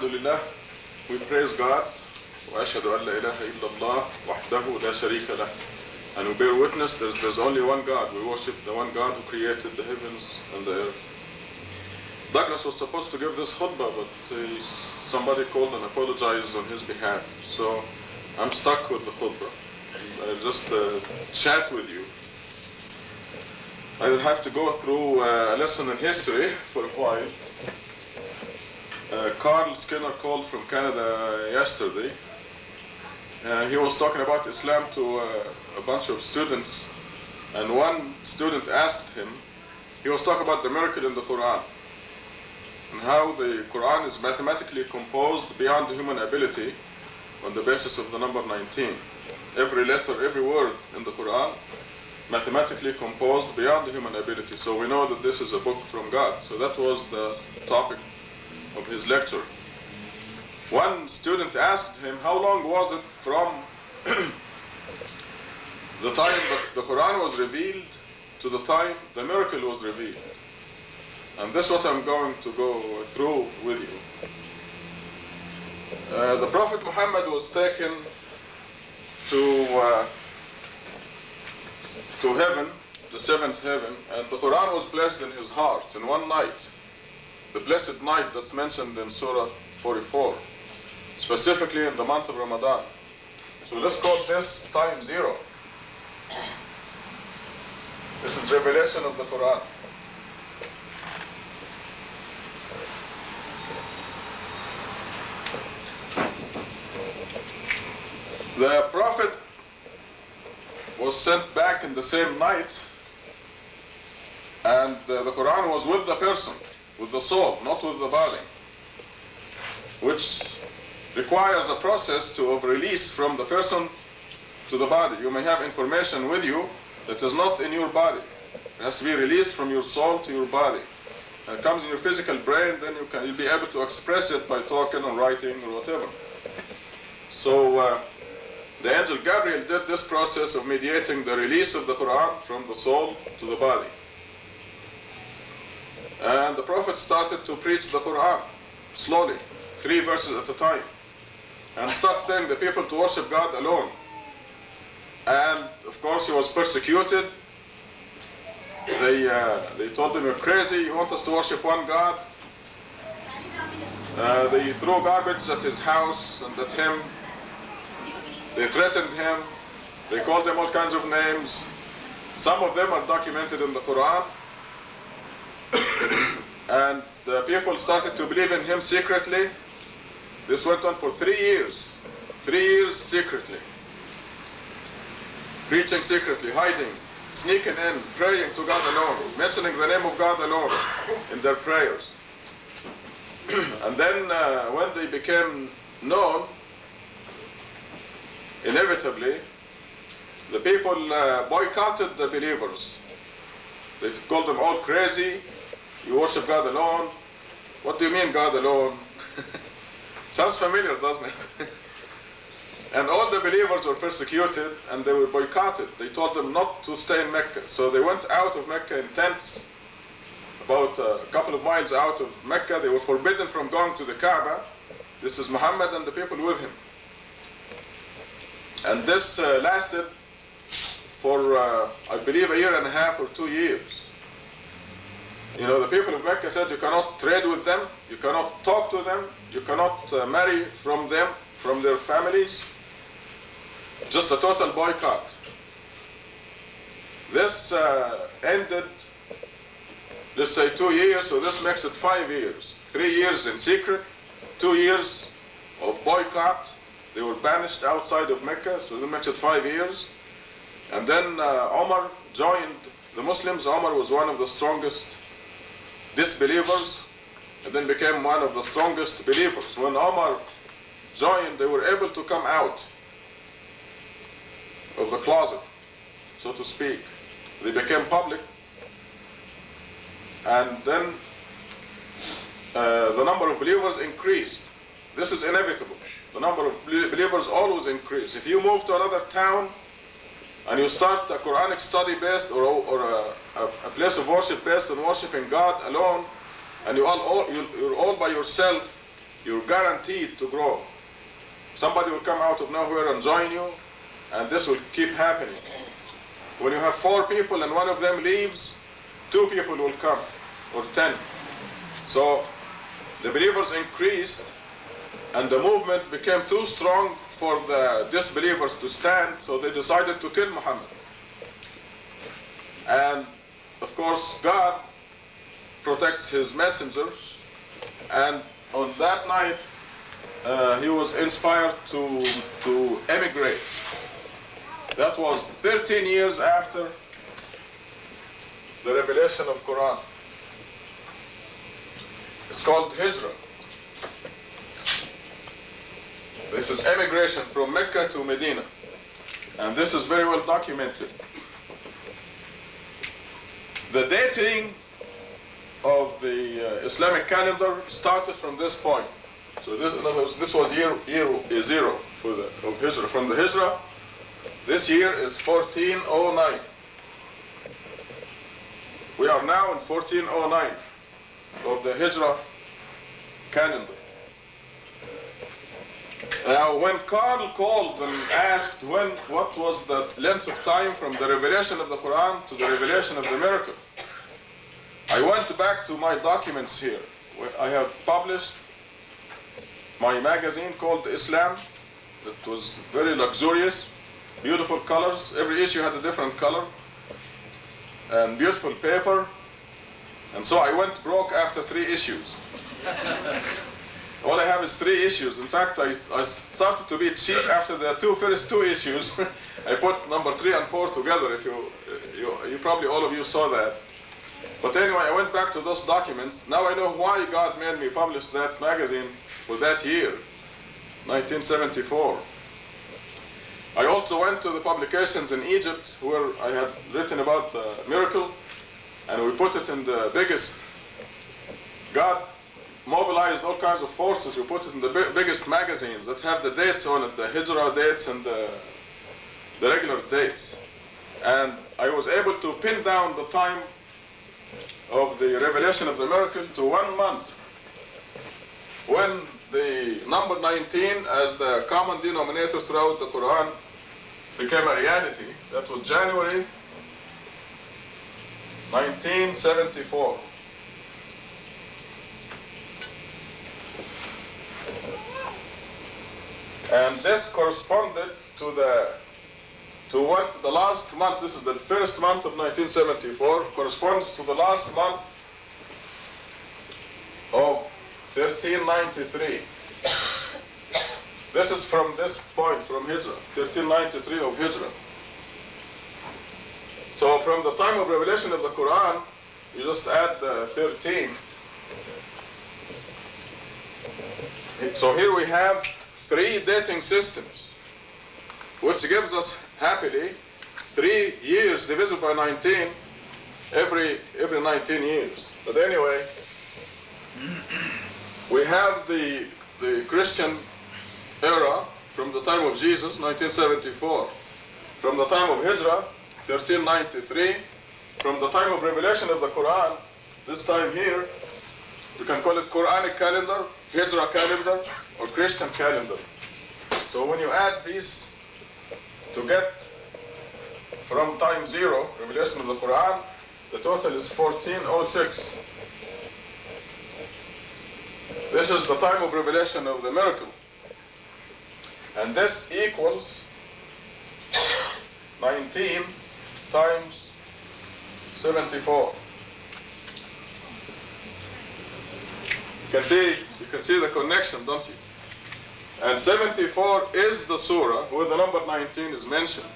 Alhamdulillah, we praise God. وأشهد أن لا إله إلا الله وحده لا شريك له. And we bear witness there's only one God. We worship the one God who created the heavens and the earth. Douglas was supposed to give this khutbah, but somebody called and apologized on his behalf. So I'm stuck with the khutbah. I'll just chat with you. I will have to go through a lesson in history for a while. Carl Skinner called from Canada yesterday. He was talking about Islam to a bunch of students, and one student asked him, he was talking about the miracle in the Quran, and how the Quran is mathematically composed beyond the human ability on the basis of the number 19. Every letter, every word in the Quran, mathematically composed beyond the human ability. So we know that this is a book from God. So that was the topic of his lecture. One student asked him, how long was it from the time that the Quran was revealed to the time the miracle was revealed? And this is what I'm going to go through with you. The Prophet Muhammad was taken to heaven, the seventh heaven, and the Quran was placed in his heart in one night, the blessed night that's mentioned in Surah 44, specifically in the month of Ramadan. So let's call this time 0. This is revelation of the Quran. The Prophet was sent back in the same night, and the Quran was with the person, with the soul, not with the body, which requires a process of release from the person to the body. You may have information with you that is not in your body. It has to be released from your soul to your body. And it comes in your physical brain, then you'll be able to express it by talking or writing or whatever. So the angel Gabriel did this process of mediating the release of the Quran from the soul to the body. And the Prophet started to preach the Quran slowly, 3 verses at a time, and started telling the people to worship God alone. And of course he was persecuted. They told him, you're crazy, you want us to worship one God. They threw garbage at his house and at him. They threatened him. They called him all kinds of names. Some of them are documented in the Quran. And the people started to believe in him secretly. This went on for 3 years. 3 years secretly. Preaching secretly, hiding, sneaking in, praying to God alone, mentioning the name of God alone in their prayers. And then when they became known, inevitably, the people boycotted the believers. They called them all crazy. You worship God alone. What do you mean God alone? Sounds familiar, doesn't it? And all the believers were persecuted and they were boycotted. They told them not to stay in Mecca. So they went out of Mecca in tents, about a couple of miles out of Mecca. They were forbidden from going to the Kaaba. This is Muhammad and the people with him. And this lasted for, I believe, 1.5 years or 2 years. You know, the people of Mecca said you cannot trade with them, you cannot talk to them, you cannot marry from them, from their families. Just a total boycott. This ended, let's say 2 years, so this makes it 5 years. 3 years in secret, 2 years of boycott. They were banished outside of Mecca, so that makes it 5 years. And then Omar joined the Muslims. Omar was one of the strongest disbelievers, and then became one of the strongest believers. When Omar joined, they were able to come out of the closet, so to speak. They became public, and then the number of believers increased. This is inevitable. The number of believers always increase. If you move to another town and you start a Quranic study based or a place of worship based on worshiping God alone, and you're all by yourself, you're guaranteed to grow. Somebody will come out of nowhere and join you, and this will keep happening. When you have 4 people and one of them leaves, 2 people will come, or 10. So the believers increased, and the movement became too strong for the disbelievers to stand, so they decided to kill Muhammad. And of course, God protects his messenger, and on that night, he was inspired to emigrate. That was 13 years after the revelation of Quran. It's called Hijrah. This is emigration from Mecca to Medina. And this is very well documented. The dating of the Islamic calendar started from this point. So this, in other words, this was year 0 for of Hijrah. From the Hijrah, this year is 1409. We are now in 1409 of the Hijrah calendar. Now, when Carl called and asked what was the length of time from the revelation of the Quran to the revelation of the miracle, I went back to my documents here. I have published my magazine called Islam. It was very luxurious, beautiful colors. Every issue had a different color, and beautiful paper. And so I went broke after 3 issues. All I have is 3 issues. In fact, I started to be cheap after the first two issues. I put number 3 and 4 together. If you probably all of you saw that. But anyway, I went back to those documents. Now I know why God made me publish that magazine for that year, 1974. I also went to the publications in Egypt where I had written about the miracle, and we put it in the biggest. God mobilized all kinds of forces. We put it in the biggest magazines that have the dates on it, the Hijrah dates and the regular dates. And I was able to pin down the time of the revelation of the miracle to 1 month, when the number 19 as the common denominator throughout the Quran became a reality. That was January 1974. And this corresponded to the last month. This is the first month of 1974, corresponds to the last month of 1393. This is from this point, from Hijrah, 1393 of Hijrah. So from the time of revelation of the Quran, you just add the 13. So here we have 3 dating systems, which gives us happily 3 years divisible by 19 every 19 years. But anyway, we have the Christian era from the time of Jesus, 1974. From the time of Hijrah, 1393. From the time of revelation of the Quran, this time here, we can call it Quranic calendar, Hijrah calendar, or Christian calendar. So when you add these to get from time 0, revelation of the Quran, the total is 1406. This is the time of revelation of the miracle. And this equals 19 times 74. You can see the connection, don't you? And 74 is the surah where the number 19 is mentioned.